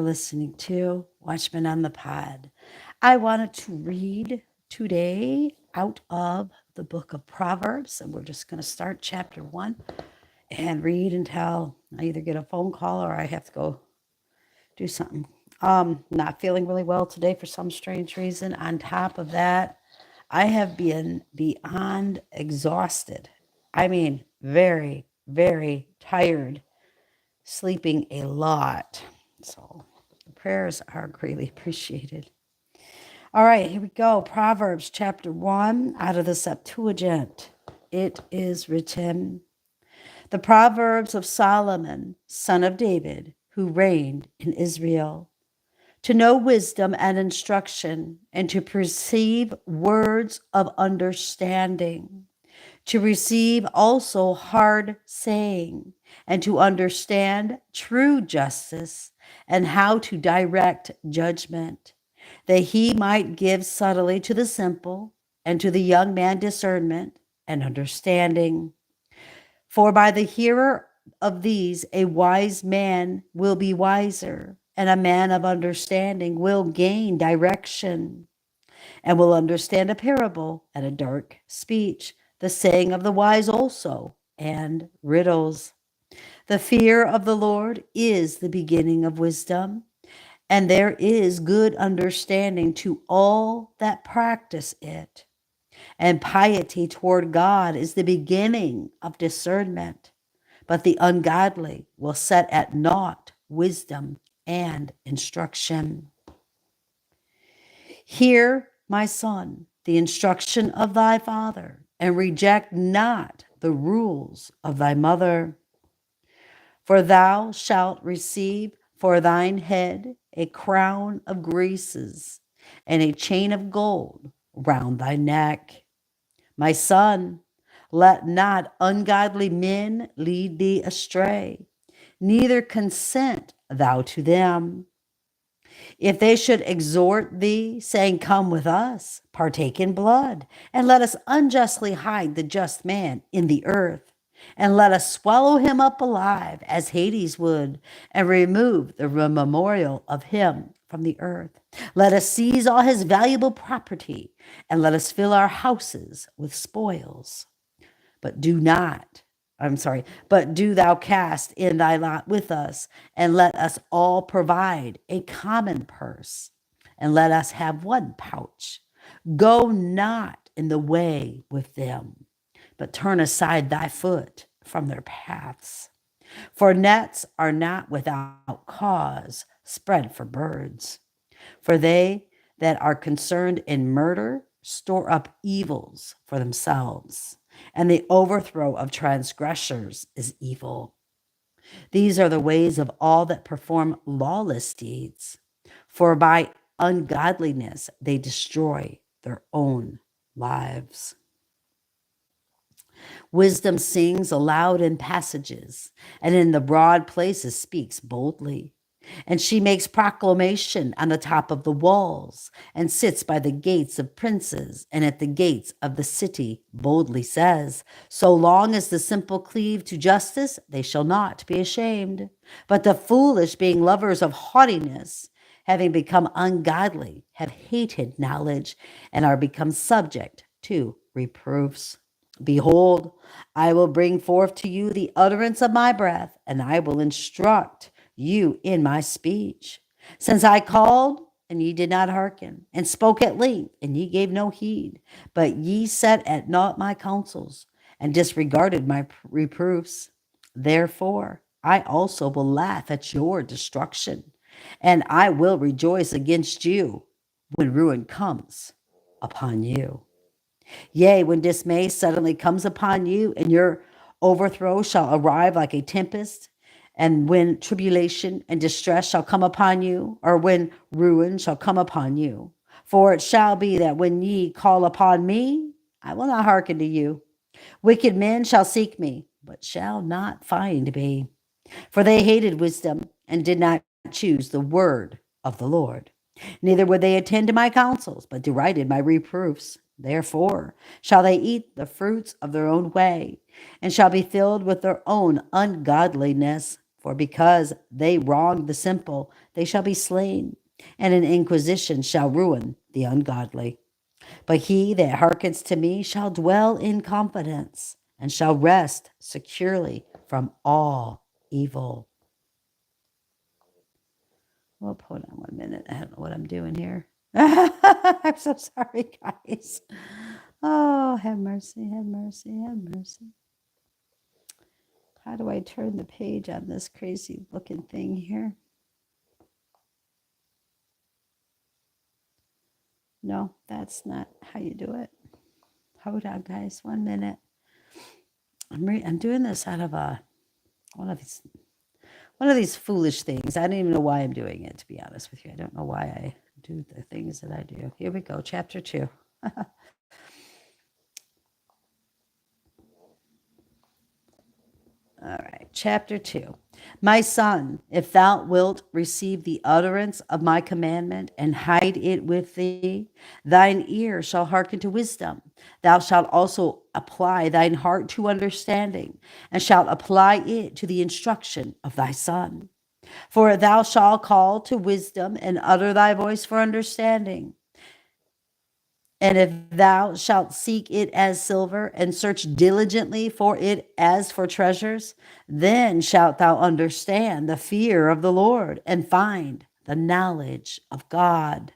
listening to Watchmen on the Pod. I wanted to read today out of the book of Proverbs, and we're just going to start chapter 1 and read until I either get a phone call or I have to go do something. Not feeling really well today for some strange reason. On top of that, I have been beyond exhausted. I mean, very, very tired, sleeping a lot. So prayers are greatly appreciated. All right, here we go. Proverbs chapter 1 out of the Septuagint. It is written, the Proverbs of Solomon, son of David, who reigned in Israel, to know wisdom and instruction, and to perceive words of understanding, to receive also hard saying, and to understand true justice, and how to direct judgment, that he might give subtly to the simple, and to the young man discernment and understanding. For by the hearer of these a wise man will be wiser, and a man of understanding will gain direction, and will understand a parable and a dark speech, the saying of the wise also, and riddles. The fear of the Lord is the beginning of wisdom, and there is good understanding to all that practice it. And piety toward God is the beginning of discernment, but the ungodly will set at naught wisdom and instruction. Hear, my son, the instruction of thy father, and reject not the rules of thy mother. For thou shalt receive for thine head a crown of graces, and a chain of gold round thy neck. My son, let not ungodly men lead thee astray, neither consent thou to them. If they should exhort thee, saying, come with us, partake in blood, and let us unjustly hide the just man in the earth, and let us swallow him up alive as Hades would, and remove the memorial of him from the earth. Let us seize all his valuable property, and let us fill our houses with spoils. But do not, but do thou cast in thy lot with us, and let us all provide a common purse, and let us have one pouch. Go not in the way with them, but turn aside thy foot from their paths. For nets are not without cause spread for birds. For they that are concerned in murder store up evils for themselves, and the overthrow of transgressors is evil. These are the ways of all that perform lawless deeds, for by ungodliness they destroy their own lives. Wisdom sings aloud in passages, and in the broad places speaks boldly. And she makes proclamation on the top of the walls, and sits by the gates of princes, and at the gates of the city boldly says, so long as the simple cleave to justice, they shall not be ashamed. But the foolish, being lovers of haughtiness, having become ungodly, have hated knowledge, and are become subject to reproofs. Behold, I will bring forth to you the utterance of my breath, and I will instruct you in my speech. Since I called, and ye did not hearken, and spoke at length, and ye gave no heed, but ye set at naught my counsels, and disregarded my reproofs. Therefore, I also will laugh at your destruction, and I will rejoice against you when ruin comes upon you. Yea, when dismay suddenly comes upon you, and your overthrow shall arrive like a tempest, and when tribulation and distress shall come upon you, or when ruin shall come upon you. For it shall be that when ye call upon me, I will not hearken to you. Wicked men shall seek me, but shall not find me. For they hated wisdom, and did not choose the word of the Lord. Neither would they attend to my counsels, but derided my reproofs. Therefore shall they eat the fruits of their own way, and shall be filled with their own ungodliness. For because they wronged the simple, they shall be slain, and an inquisition shall ruin the ungodly. But he that hearkens to me shall dwell in confidence, and shall rest securely from all evil. Hold on 1 minute. I don't know what I'm doing here. I'm so sorry, guys. Oh, have mercy, have mercy, have mercy. How do I turn the page on this crazy looking thing here? No, that's not how you do it. Hold on, guys. 1 minute. I'm doing this out of one of these foolish things. I don't even know why I'm doing it, to be honest with you. I don't know why I do the things that I do. Here we go, chapter 2. All right, chapter 2. My son, if thou wilt receive the utterance of my commandment and hide it with thee, thine ear shall hearken to wisdom. Thou shalt also apply thine heart to understanding, and shalt apply it to the instruction of thy son. For thou shalt call to wisdom and utter thy voice for understanding. And if thou shalt seek it as silver, and search diligently for it as for treasures, then shalt thou understand the fear of the Lord, and find the knowledge of God.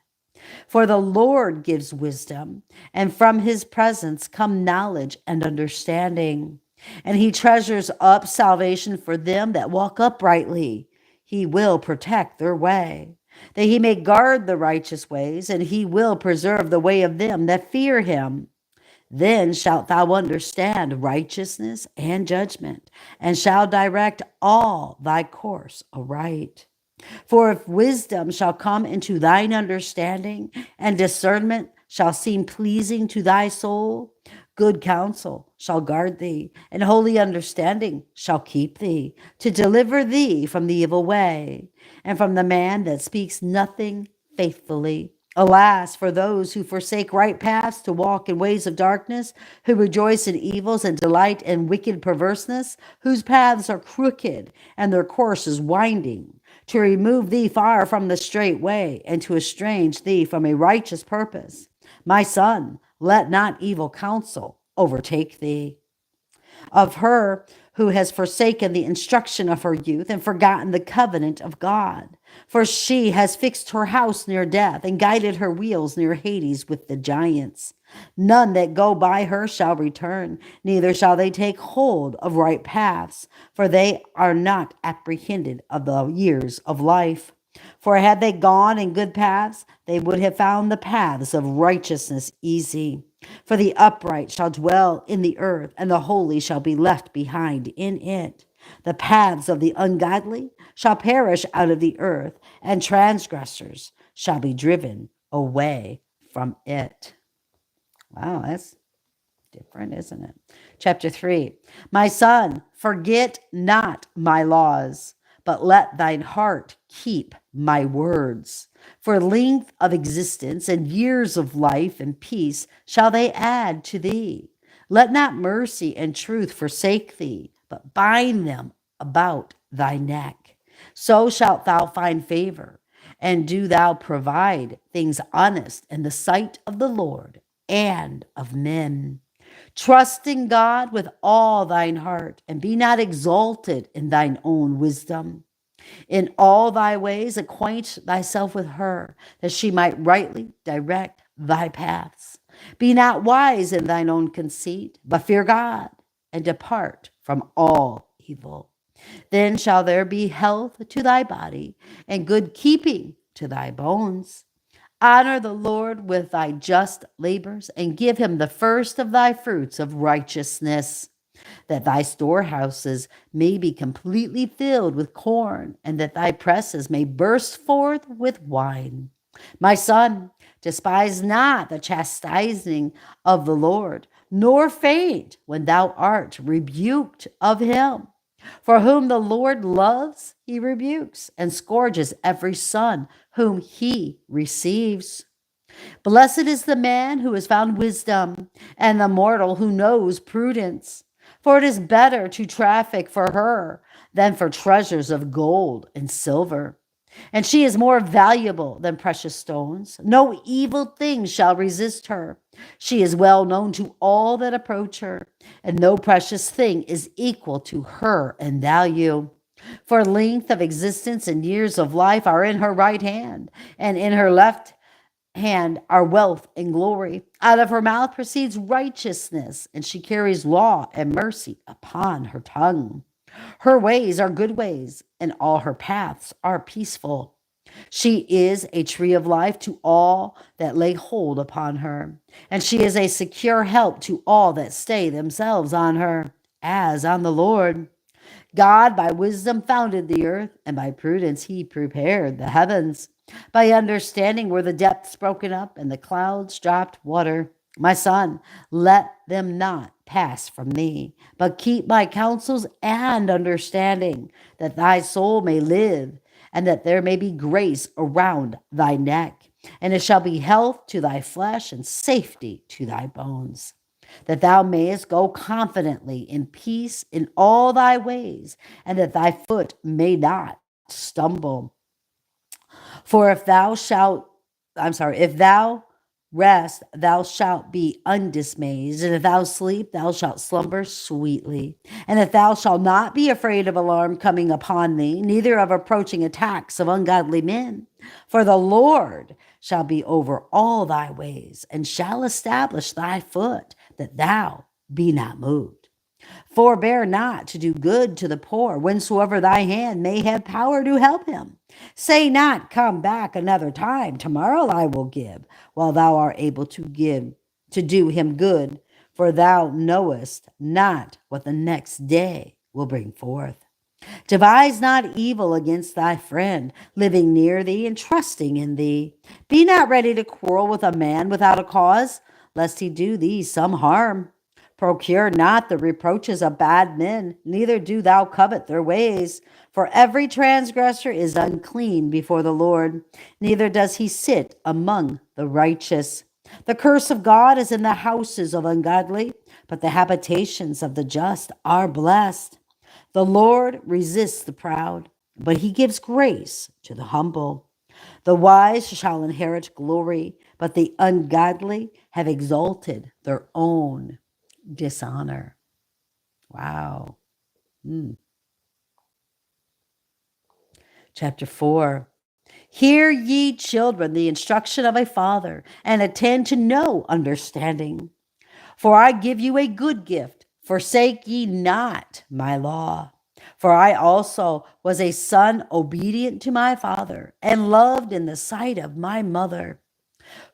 For the Lord gives wisdom, and from his presence come knowledge and understanding. And he treasures up salvation for them that walk uprightly. He will protect their way, that he may guard the righteous ways, and he will preserve the way of them that fear him. Then shalt thou understand righteousness and judgment, and shall direct all thy course aright. For if wisdom shall come into thine understanding, and discernment shall seem pleasing to thy soul, good counsel shall guard thee, and holy understanding shall keep thee, to deliver thee from the evil way, and from the man that speaks nothing faithfully. Alas, for those who forsake right paths to walk in ways of darkness, who rejoice in evils and delight in wicked perverseness, whose paths are crooked and their course is winding, to remove thee far from the straight way, and to estrange thee from a righteous purpose. My son, let not evil counsel overtake thee. Of her who has forsaken the instruction of her youth, and forgotten the covenant of God. For she has fixed her house near death, and guided her wheels near Hades with the giants. None that go by her shall return, neither shall they take hold of right paths, for they are not apprehended of the years of life. For had they gone in good paths, they would have found the paths of righteousness easy. For the upright shall dwell in the earth, and the holy shall be left behind in it. The paths of the ungodly shall perish out of the earth, and transgressors shall be driven away from it. Wow, that's different, isn't it? Chapter 3. My son, forget not my laws, but let thine heart keep my words. For length of existence and years of life and peace shall they add to thee. Let not mercy and truth forsake thee, but bind them about thy neck. So shalt thou find favor, and do thou provide things honest in the sight of the Lord and of men. Trust in God with all thine heart, and be not exalted in thine own wisdom. In all thy ways acquaint thyself with her, that she might rightly direct thy paths. Be not wise in thine own conceit, but fear God, and depart from all evil. Then shall there be health to thy body, and good keeping to thy bones. Honor the Lord with thy just labors, and give him the first of thy fruits of righteousness, that thy storehouses may be completely filled with corn, and that thy presses may burst forth with wine. My son, despise not the chastising of the Lord, nor faint when thou art rebuked of him. For whom the Lord loves, he rebukes, and scourges every son whom he receives. Blessed is the man who has found wisdom, and the mortal who knows prudence. For it is better to traffic for her than for treasures of gold and silver. And she is more valuable than precious stones. No evil thing shall resist her. She is well known to all that approach her, and no precious thing is equal to her in value. For length of existence and years of life are in her right hand, and in her left hand are wealth and glory. Out of her mouth proceeds righteousness, and she carries law and mercy upon her tongue. Her ways are good ways, and all her paths are peaceful. She is a tree of life to all that lay hold upon her, and she is a secure help to all that stay themselves on her, as on the Lord. God by wisdom founded the earth, and by prudence he prepared the heavens. By understanding were the depths broken up, and the clouds dropped water. My son, let them not pass from thee, but keep my counsels and understanding, that thy soul may live, and that there may be grace around thy neck. And it shall be health to thy flesh and safety to thy bones, that thou mayest go confidently in peace in all thy ways, and that thy foot may not stumble. For if thou rest, thou shalt be undismayed, and if thou sleep, thou shalt slumber sweetly. And if thou shalt not be afraid of alarm coming upon thee, neither of approaching attacks of ungodly men, for the Lord shall be over all thy ways, and shall establish thy foot, that thou be not moved. Forbear not to do good to the poor, whensoever thy hand may have power to help him. Say not, come back another time, tomorrow I will give, while thou art able to give, to do him good, for thou knowest not what the next day will bring forth. Devise not evil against thy friend, living near thee and trusting in thee. Be not ready to quarrel with a man without a cause, lest he do thee some harm. Procure not the reproaches of bad men, neither do thou covet their ways. For every transgressor is unclean before the Lord, neither does he sit among the righteous. The curse of God is in the houses of ungodly, but the habitations of the just are blessed. The Lord resists the proud, but he gives grace to the humble. The wise shall inherit glory, but the ungodly have exalted their own dishonor. Wow. Chapter 4. Hear ye children the instruction of a father, and attend to no understanding. For I give you a good gift. Forsake ye not my law. For I also was a son obedient to my father, and loved in the sight of my mother,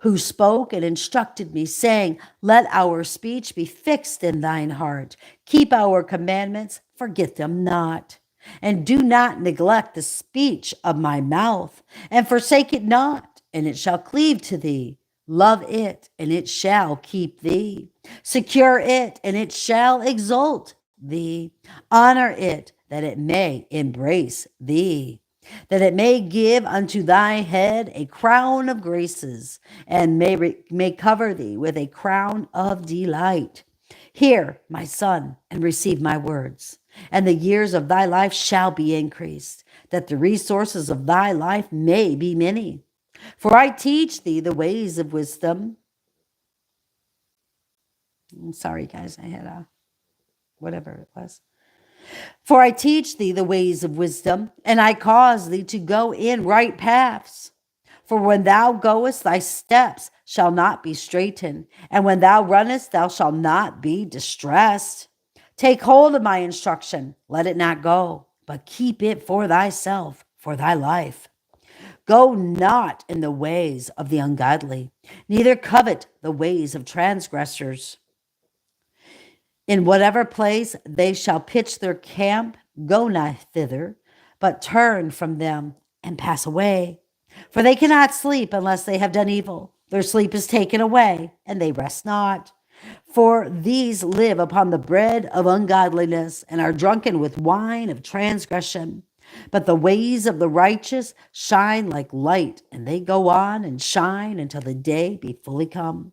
who spoke and instructed me, saying, let our speech be fixed in thine heart. Keep our commandments, forget them not. And do not neglect the speech of my mouth, and forsake it not, and it shall cleave to thee. Love it, and it shall keep thee. Secure it, and it shall exalt thee. Honor it, that it may embrace thee, that it may give unto thy head a crown of graces, and may cover thee with a crown of delight. Hear, my son, and receive my words, and the years of thy life shall be increased, that the resources of thy life may be many. For I teach thee the ways of wisdom. I'm sorry, guys, I had whatever it was. For I teach thee the ways of wisdom, and I cause thee to go in right paths. For when thou goest, thy steps shall not be straitened, and when thou runnest, thou shalt not be distressed. Take hold of my instruction, let it not go, but keep it for thyself, for thy life. Go not in the ways of the ungodly, neither covet the ways of transgressors. In whatever place they shall pitch their camp, go not thither, but turn from them and pass away. For they cannot sleep unless they have done evil. Their sleep is taken away, and they rest not. For these live upon the bread of ungodliness, and are drunken with wine of transgression. But the ways of the righteous shine like light, and they go on and shine until the day be fully come.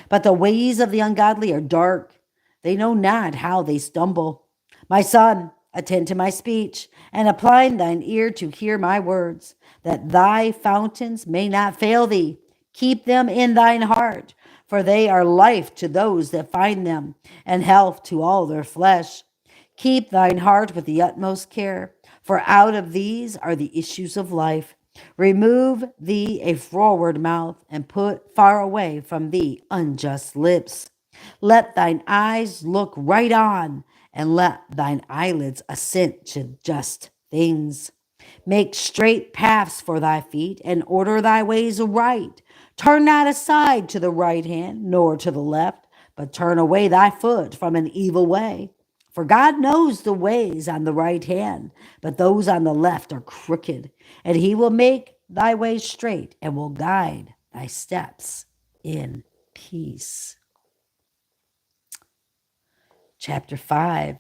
But the ways of the ungodly are dark. They know not how they stumble. My son, attend to my speech, and apply thine ear to hear my words, that thy fountains may not fail thee. Keep them in thine heart, for they are life to those that find them, and health to all their flesh. Keep thine heart with the utmost care, for out of these are the issues of life. Remove thee a froward mouth, and put far away from thee unjust lips. Let thine eyes look right on, and let thine eyelids assent to just things. Make straight paths for thy feet, and order thy ways aright. Turn not aside to the right hand, nor to the left, but turn away thy foot from an evil way. For God knows the ways on the right hand, but those on the left are crooked. And he will make thy ways straight, and will guide thy steps in peace. Chapter 5.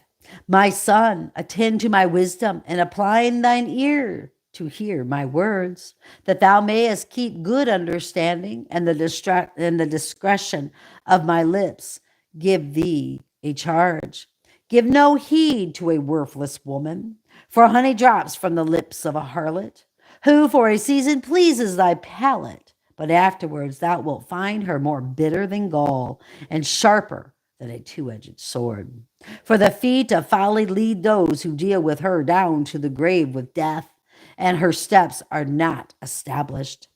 My son, attend to my wisdom, and apply thine ear to hear my words, that thou mayest keep good understanding, and the discretion of my lips give thee a charge. Give no heed to a worthless woman, for honey drops from the lips of a harlot, who for a season pleases thy palate, but afterwards thou wilt find her more bitter than gall, and sharper than a two-edged sword. For the feet of folly lead those who deal with her down to the grave with death, and her steps are not established.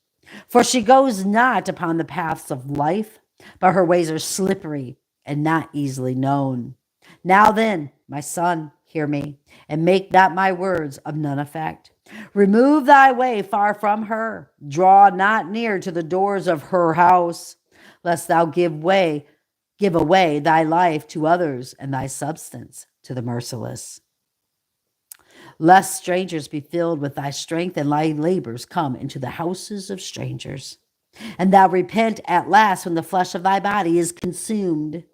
For she goes not upon the paths of life, but her ways are slippery and not easily known. Now then, my son, hear me, and make not my words of none effect. Remove thy way far from her. Draw not near to the doors of her house, lest thou give away thy life to others, and thy substance to the merciless. Lest strangers be filled with thy strength, and thy labors come into the houses of strangers. And thou repent at last when the flesh of thy body is consumed.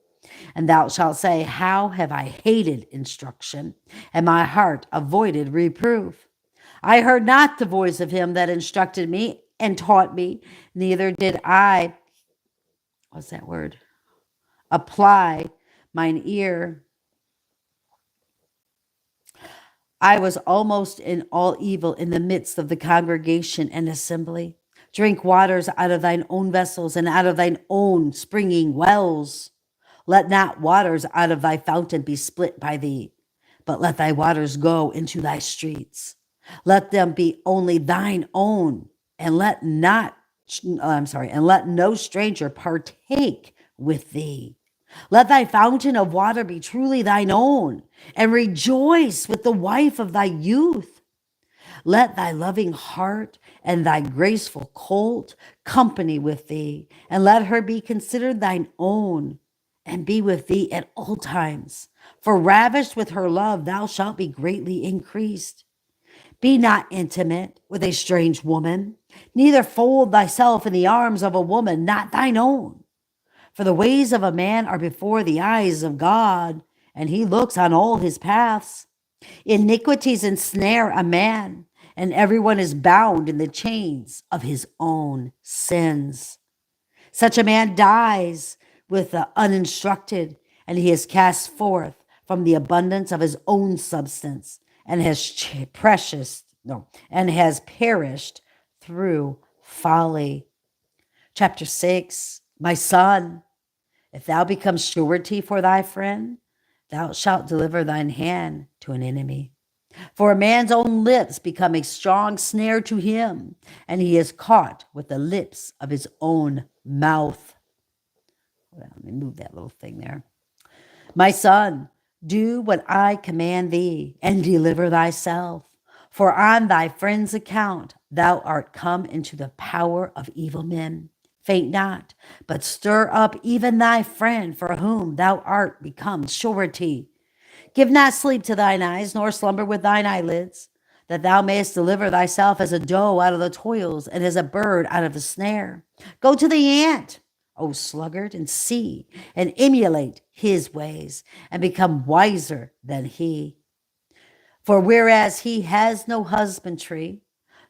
And thou shalt say, how have I hated instruction, and my heart avoided reproof? I heard not the voice of him that instructed me and taught me, neither did I, apply mine ear. I was almost in all evil in the midst of the congregation and assembly. Drink waters out of thine own vessels, and out of thine own springing wells. Let not waters out of thy fountain be split by thee, but let thy waters go into thy streets. Let them be only thine own, and let no stranger partake with thee. Let thy fountain of water be truly thine own, and rejoice with the wife of thy youth. Let thy loving heart and thy graceful colt company with thee, and let her be considered thine own, and be with thee at all times. For ravished with her love, thou shalt be greatly increased. Be not intimate with a strange woman, neither fold thyself in the arms of a woman not thine own. For the ways of a man are before the eyes of God, and he looks on all his paths. Iniquities ensnare a man, and everyone is bound in the chains of his own sins. Such a man dies with the uninstructed, and he is cast forth from the abundance of his own substance, and has perished through folly. Chapter 6. My son, if thou become surety for thy friend, thou shalt deliver thine hand to an enemy. For a man's own lips become a strong snare to him, and he is caught with the lips of his own mouth. Well, let me move that little thing there. My son, do what I command thee, and deliver thyself. For on thy friend's account thou art come into the power of evil men. Faint not, but stir up even thy friend, for whom thou art become surety. Give not sleep to thine eyes, nor slumber with thine eyelids, that thou mayest deliver thyself as a doe out of the toils, and as a bird out of the snare. Go to the ant, O sluggard, and see, and emulate his ways, and become wiser than he. For whereas he has no husbandry,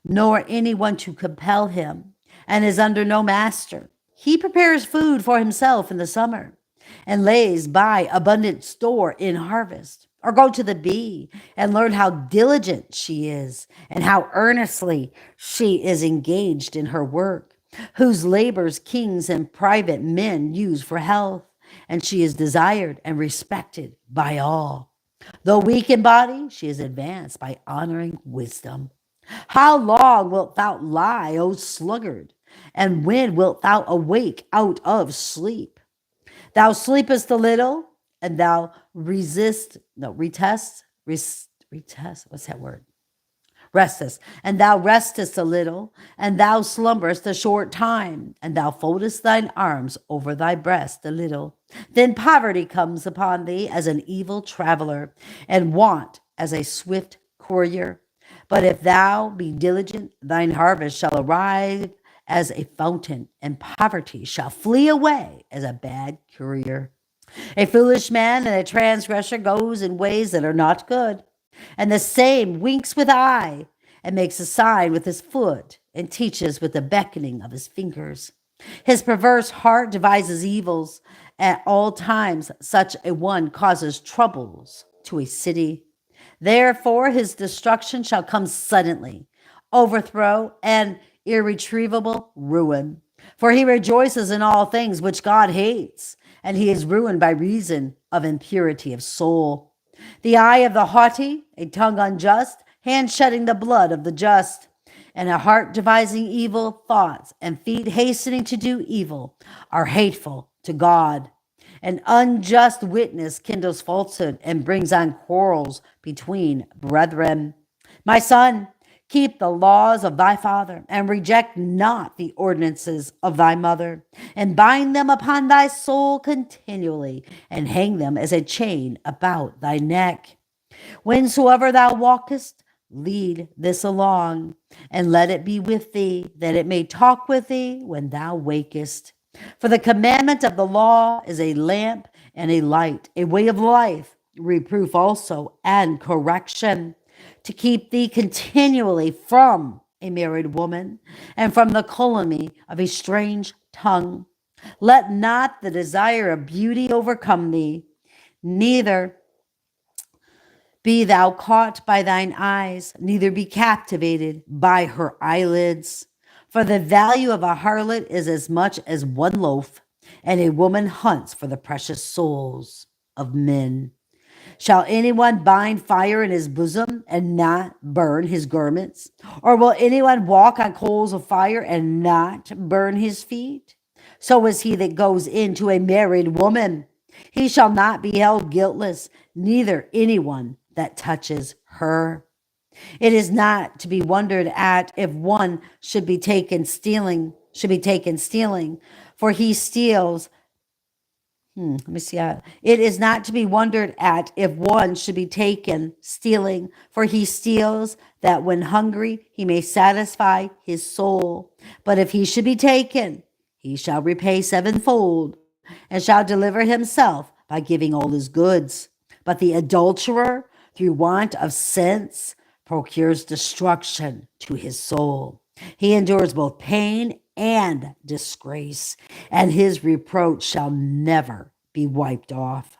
nor anyone to compel him, and is under no master, he prepares food for himself in the summer, and lays by abundant store in harvest. Or go to the bee and learn how diligent she is and how earnestly she is engaged in her work, whose labors kings and private men use for health, and she is desired and respected by all. Though weak in body, she is advanced by honoring wisdom. How long wilt thou lie, O sluggard? And when wilt thou awake out of sleep? Thou sleepest a little, and thou what's that word? Restest, and thou restest a little, and thou slumberest a short time, and thou foldest thine arms over thy breast a little. Then poverty comes upon thee as an evil traveler, and want as a swift courier. But if thou be diligent, thine harvest shall arrive as a fountain, and poverty shall flee away as a bad courier. A foolish man and a transgressor goes in ways that are not good, and the same winks with eye, and makes a sign with his foot, and teaches with the beckoning of his fingers. His perverse heart devises evils at all times. Such a one causes troubles to a city. Therefore his destruction shall come suddenly, overthrow and irretrievable ruin. For he rejoices in all things which God hates, and he is ruined by reason of impurity of soul. The eye of the haughty, a tongue unjust, hand shedding the blood of the just, and a heart devising evil thoughts, and feet hastening to do evil, are hateful to God. An unjust witness kindles falsehood and brings on quarrels between brethren. My son, keep the laws of thy father, and reject not the ordinances of thy mother, and bind them upon thy soul continually, and hang them as a chain about thy neck. Whensoever thou walkest, lead this along, and let it be with thee, that it may talk with thee when thou wakest. For the commandment of the law is a lamp and a light, a way of life, reproof also, and correction, to keep thee continually from a married woman, and from the calumny of a strange tongue. Let not the desire of beauty overcome thee, neither be thou caught by thine eyes, neither be captivated by her eyelids. For the value of a harlot is as much as one loaf, and a woman hunts for the precious souls of men. Shall anyone bind fire in his bosom and not burn his garments? Or will anyone walk on coals of fire and not burn his feet? So is he that goes into a married woman. He shall not be held guiltless, neither anyone that touches her. It is not to be wondered at if one should be taken stealing, for he steals. Let me see. It is not to be wondered at if one should be taken stealing, for he steals that when hungry he may satisfy his soul. But if he should be taken, he shall repay sevenfold, and shall deliver himself by giving all his goods. But the adulterer, through want of sense, procures destruction to his soul. He endures both pain and disgrace, and his reproach shall never be wiped off.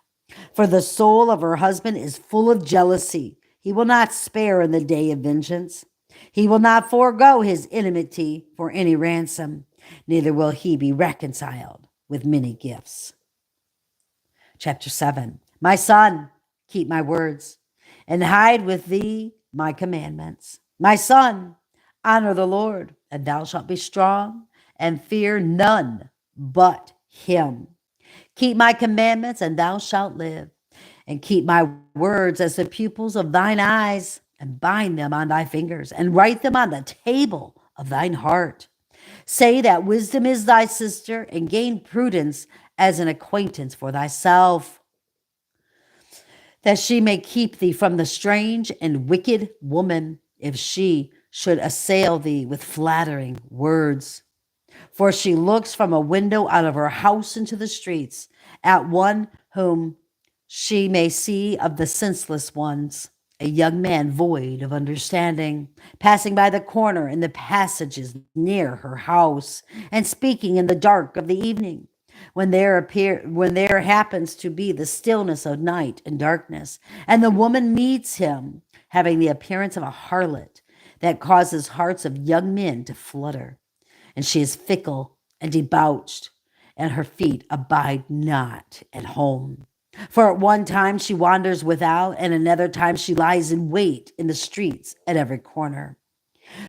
For the soul of her husband is full of jealousy. He will not spare in the day of vengeance. He will not forego his enmity for any ransom, neither will he be reconciled with many gifts. Chapter 7. My son, keep my words, and hide with thee my commandments. My son, honor the Lord, and thou shalt be strong, and fear none but him. Keep my commandments, and thou shalt live, and keep my words as the pupils of thine eyes, and bind them on thy fingers, and write them on the table of thine heart. Say that wisdom is thy sister, and gain prudence as an acquaintance for thyself, that she may keep thee from the strange and wicked woman, if she should assail thee with flattering words. For she looks from a window out of her house into the streets, at one whom she may see of the senseless ones, a young man void of understanding, passing by the corner in the passages near her house, and speaking in the dark of the evening. when there happens to be the stillness of night and darkness, and the woman meets him, having the appearance of a harlot that causes hearts of young men to flutter. And she is fickle and debauched, and her feet abide not at home. For at one time she wanders without, and another time she lies in wait in the streets at every corner.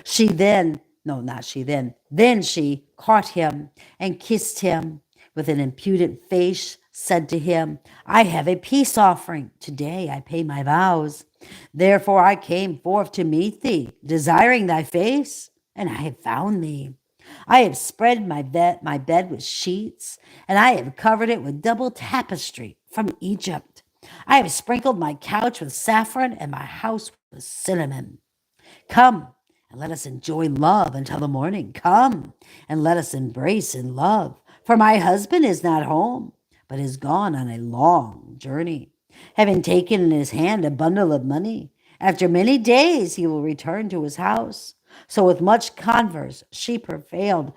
She then, no, not she then she caught him and kissed him with an impudent face, said to him, I have a peace offering. Today I pay my vows. Therefore I came forth to meet thee, desiring thy face, and I have found thee. I have spread my bed with sheets, and I have covered it with double tapestry from Egypt. I have sprinkled my couch with saffron and my house with cinnamon. Come and let us enjoy love until the morning. Come and let us embrace in love. For my husband is not home, but is gone on a long journey, having taken in his hand a bundle of money. After many days he will return to his house. So with much converse she prevailed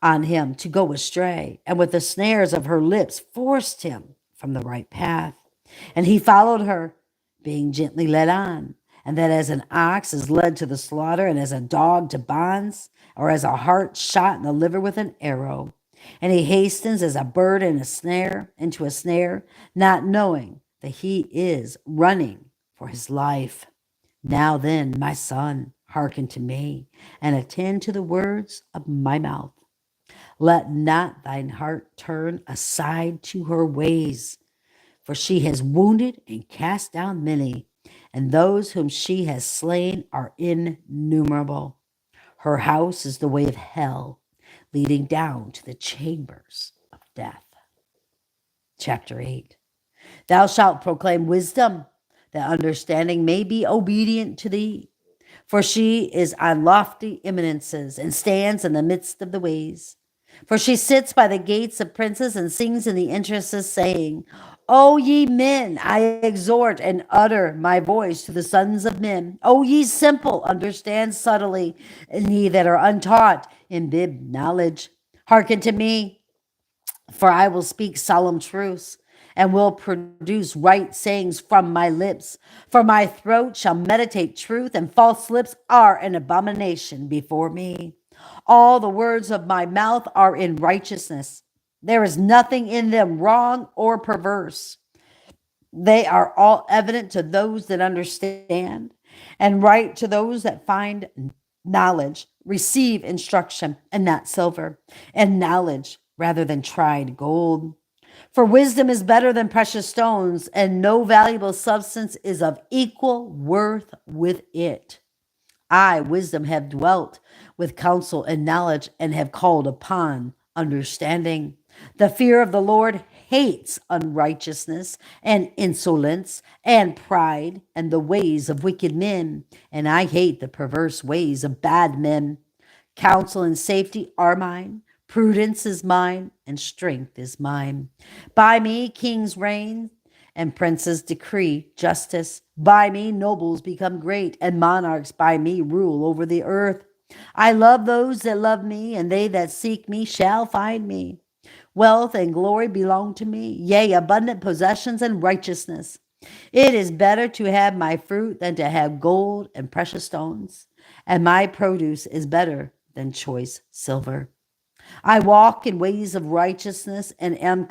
on him to go astray, and with the snares of her lips forced him from the right path. And he followed her, being gently led on, and that as an ox is led to the slaughter, and as a dog to bonds, or as a hart shot in the liver with an arrow. And he hastens as a bird into a snare, not knowing that he is running for his life. Now then, my son, hearken to me, and attend to the words of my mouth. Let not thine heart turn aside to her ways, for she has wounded and cast down many, and those whom she has slain are innumerable. Her house is the way of hell, leading down to the chambers of death. Chapter 8. Thou shalt proclaim wisdom, that understanding may be obedient to thee. For she is on lofty eminences, and stands in the midst of the ways. For she sits by the gates of princes, and sings in the entrances, saying, O ye men, I exhort and utter my voice to the sons of men. O ye simple, understand subtly, and ye that are untaught, imbibe knowledge. Hearken to me, for I will speak solemn truths, and will produce right sayings from my lips. For my throat shall meditate truth, and false lips are an abomination before me. All the words of my mouth are in righteousness. There is nothing in them wrong or perverse. They are all evident to those that understand, and right to those that find knowledge. Receive instruction, and not silver, and knowledge rather than tried gold. For wisdom is better than precious stones, and no valuable substance is of equal worth with it. I, wisdom, have dwelt with counsel and knowledge, and have called upon understanding. The fear of the Lord hates unrighteousness and insolence and pride and the ways of wicked men, and I hate the perverse ways of bad men. Counsel and safety are mine. Prudence is mine, and strength is mine. By me kings reign, and princes decree justice. By me nobles become great, and monarchs by me rule over the earth. I love those that love me, and they that seek me shall find me. Wealth and glory belong to me, yea, abundant possessions and righteousness. It is better to have my fruit than to have gold and precious stones, and my produce is better than choice silver. I walk in ways of righteousness, and am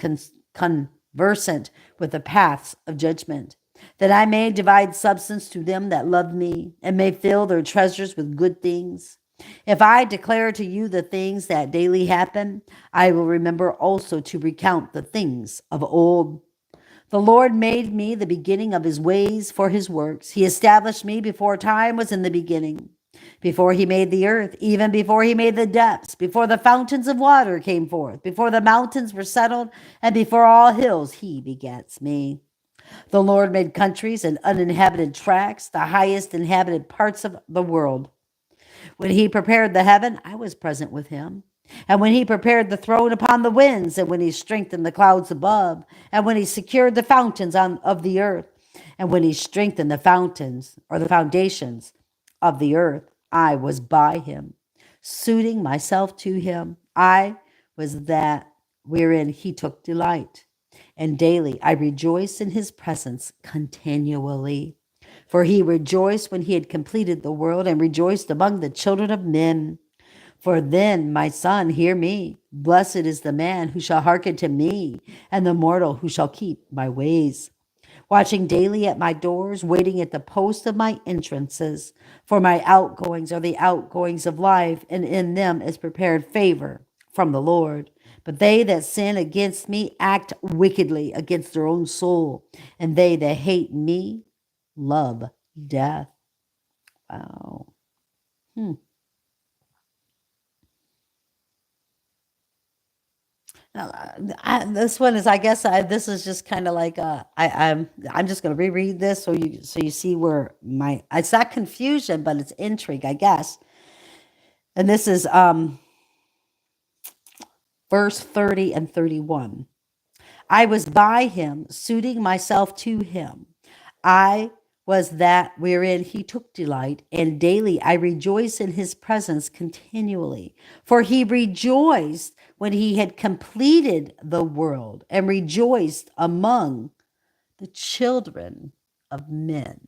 conversant with the paths of judgment, that I may divide substance to them that love me, and may fill their treasures with good things. If I declare to you the things that daily happen, I will remember also to recount the things of old. The Lord made me the beginning of his ways for his works. He established me before time was in the beginning, before he made the earth, even before he made the depths, before the fountains of water came forth, before the mountains were settled, and before all hills he begets me. The Lord made countries and uninhabited tracts, the highest inhabited parts of the world. When he prepared the heaven, I was present with him. And when he prepared the throne upon the winds, and when he strengthened the clouds above, and when he secured the fountains of the earth, and when he strengthened the fountains or the foundations of the earth, I was by him, suiting myself to him. I was that wherein he took delight. And daily I rejoiced in his presence continually. For he rejoiced when he had completed the world, and rejoiced among the children of men. For then, my son, hear me. Blessed is the man who shall hearken to me, and the mortal who shall keep my ways. Watching daily at my doors, waiting at the post of my entrances. For my outgoings are the outgoings of life, and in them is prepared favor from the Lord. But they that sin against me act wickedly against their own soul, and they that hate me love death. Wow. This one is, I guess, this is just kind of like I'm just going to reread this so you see where my it's not confusion, but it's intrigue, I guess. And this is verse 30 and 31. I was by him, suiting myself to him. I was that wherein he took delight, and daily I rejoice in his presence continually. For he rejoiced when he had completed the world, and rejoiced among the children of men.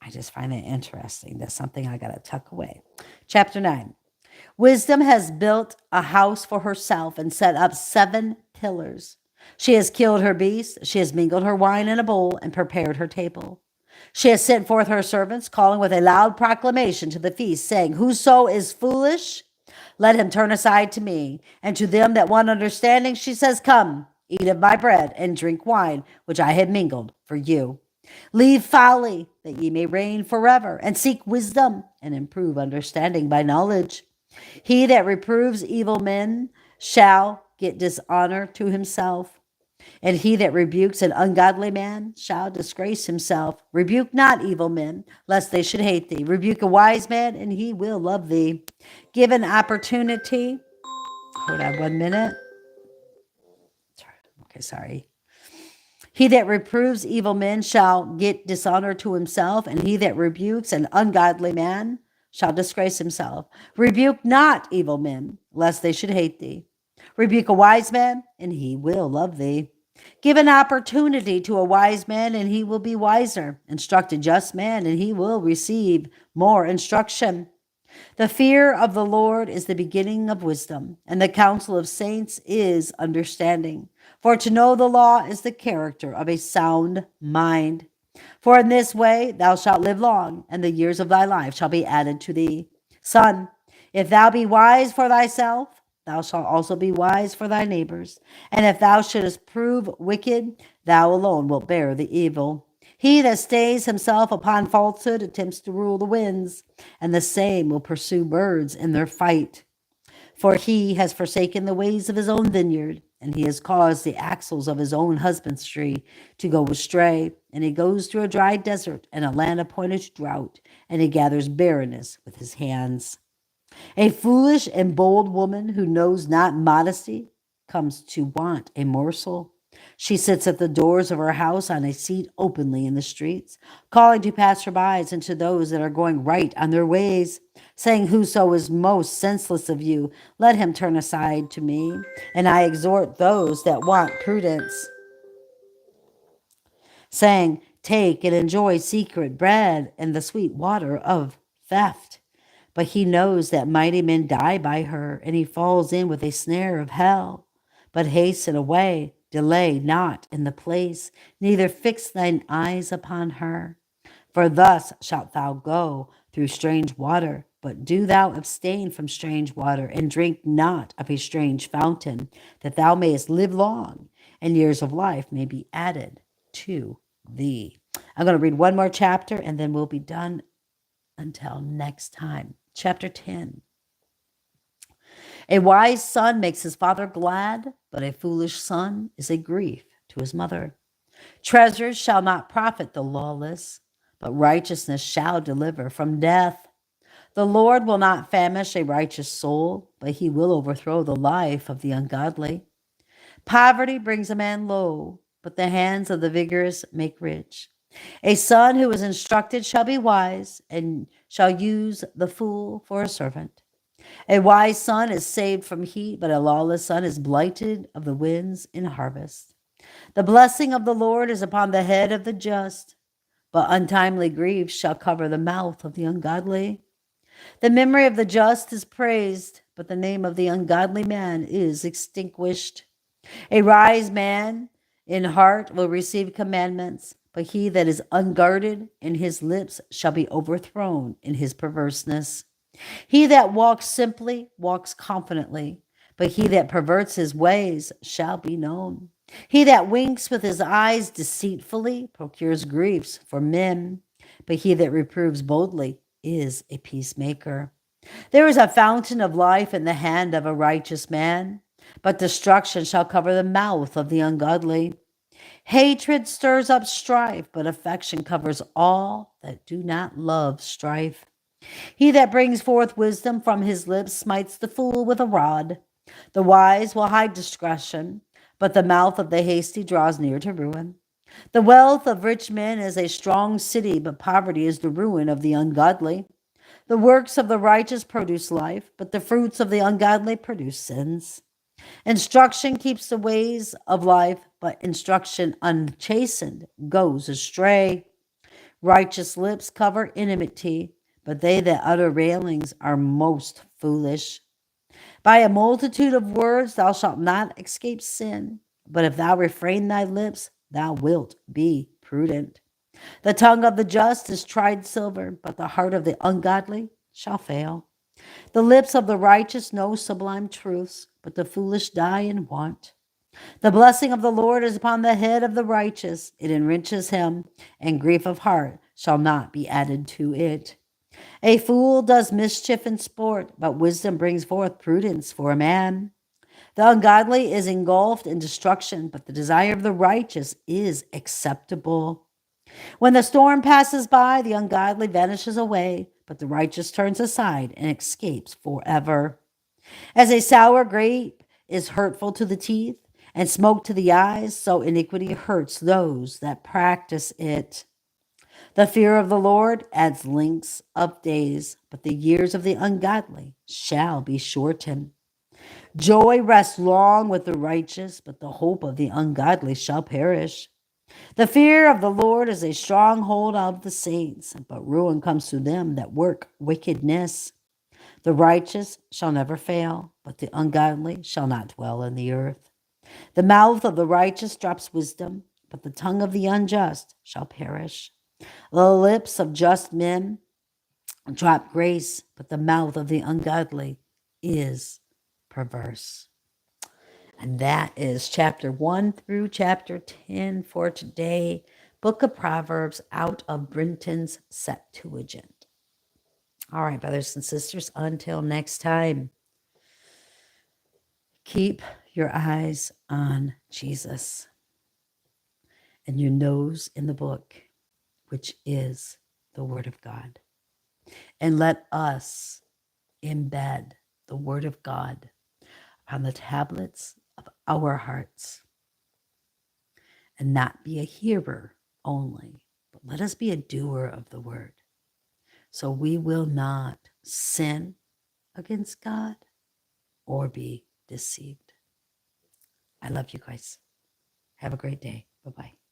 I just find that interesting. That's something I got to tuck away. Chapter 9. Wisdom has built a house for herself and set up 7 pillars. She has killed her beasts. She has mingled her wine in a bowl and prepared her table. She has sent forth her servants, calling with a loud proclamation to the feast, saying, whoso is foolish, let him turn aside to me. And to them that want understanding, she says, come, eat of my bread and drink wine, which I have mingled for you. Leave folly, that ye may reign forever, and seek wisdom, and improve understanding by knowledge. He that reproves evil men shall get dishonor to himself, and he that rebukes an ungodly man shall disgrace himself. Rebuke not evil men, lest they should hate thee. Rebuke a wise man, and he will love thee. Give an opportunity. Hold on 1 minute. Okay, sorry. He that reproves evil men shall get dishonor to himself, and he that rebukes an ungodly man shall disgrace himself. Rebuke not evil men, lest they should hate thee. Rebuke a wise man, and he will love thee. Give an opportunity to a wise man, and he will be wiser. Instruct a just man, and he will receive more instruction. The fear of the Lord is the beginning of wisdom, and the counsel of saints is understanding. For to know the law is the character of a sound mind. For in this way thou shalt live long, and the years of thy life shall be added to thee. Son, if thou be wise for thyself, thou shalt also be wise for thy neighbors. And if thou shouldest prove wicked, thou alone wilt bear the evil. He that stays himself upon falsehood attempts to rule the winds, and the same will pursue birds in their fight. For he has forsaken the ways of his own vineyard, and he has caused the axles of his own husbandry to go astray. And he goes through a dry desert and a land appointed to drought, and he gathers barrenness with his hands. A foolish and bold woman who knows not modesty comes to want a morsel. She sits at the doors of her house on a seat openly in the streets, calling to passerbys and to those that are going right on their ways, saying, whoso is most senseless of you, let him turn aside to me. And I exhort those that want prudence, saying, take and enjoy secret bread and the sweet water of theft. But he knows that mighty men die by her, and he falls in with a snare of hell. But hasten away, delay not in the place, neither fix thine eyes upon her. For thus shalt thou go through strange water, but do thou abstain from strange water, and drink not of a strange fountain, that thou mayest live long, and years of life may be added to thee. I'm going to read one more chapter, and then we'll be done until next time. Chapter 10. A wise son makes his father glad, but a foolish son is a grief to his mother. Treasures shall not profit the lawless, but righteousness shall deliver from death. The Lord will not famish a righteous soul, but he will overthrow the life of the ungodly. Poverty brings a man low, but the hands of the vigorous make rich. A son who is instructed shall be wise, and shall use the fool for a servant. A wise son is saved from heat, but a lawless son is blighted of the winds in harvest. The blessing of the Lord is upon the head of the just, but untimely grief shall cover the mouth of the ungodly. The memory of the just is praised, but the name of the ungodly man is extinguished. A wise man in heart will receive commandments, but he that is unguarded in his lips shall be overthrown in his perverseness. He that walks simply walks confidently, but he that perverts his ways shall be known. He that winks with his eyes deceitfully procures griefs for men, but he that reproves boldly is a peacemaker. There is a fountain of life in the hand of a righteous man, but destruction shall cover the mouth of the ungodly. Hatred stirs up strife, but affection covers all that do not love strife. He that brings forth wisdom from his lips smites the fool with a rod. The wise will hide discretion, but the mouth of the hasty draws near to ruin. The wealth of rich men is a strong city, but poverty is the ruin of the ungodly. The works of the righteous produce life, but the fruits of the ungodly produce sins. Instruction keeps the ways of life, but instruction unchastened goes astray. Righteous lips cover enmity, but they that utter railings are most foolish. By a multitude of words thou shalt not escape sin, but if thou refrain thy lips, thou wilt be prudent. The tongue of the just is tried silver, but the heart of the ungodly shall fail. The lips of the righteous know sublime truths, but the foolish die in want. The blessing of the Lord is upon the head of the righteous. It enriches him, and grief of heart shall not be added to it. A fool does mischief in sport, but wisdom brings forth prudence for a man. The ungodly is engulfed in destruction, but the desire of the righteous is acceptable. When the storm passes by, the ungodly vanishes away, but the righteous turns aside and escapes forever. As a sour grape is hurtful to the teeth and smoke to the eyes, so iniquity hurts those that practice it. The fear of the Lord adds length of days, but the years of the ungodly shall be shortened. Joy rests long with the righteous, but the hope of the ungodly shall perish. The fear of the Lord is a stronghold of the saints, but ruin comes to them that work wickedness. The righteous shall never fail, but the ungodly shall not dwell in the earth. The mouth of the righteous drops wisdom, but the tongue of the unjust shall perish. The lips of just men drop grace, but the mouth of the ungodly is perverse. And that is chapter 1 through chapter 10 for today. Book of Proverbs out of Brenton's Septuagint. All right, brothers and sisters, until next time, keep your eyes on Jesus and your nose in the book, which is the Word of God. And let us embed the Word of God on the tablets of our hearts and not be a hearer only, but let us be a doer of the Word. So we will not sin against God or be deceived. I love you guys. Have a great day. Bye-bye.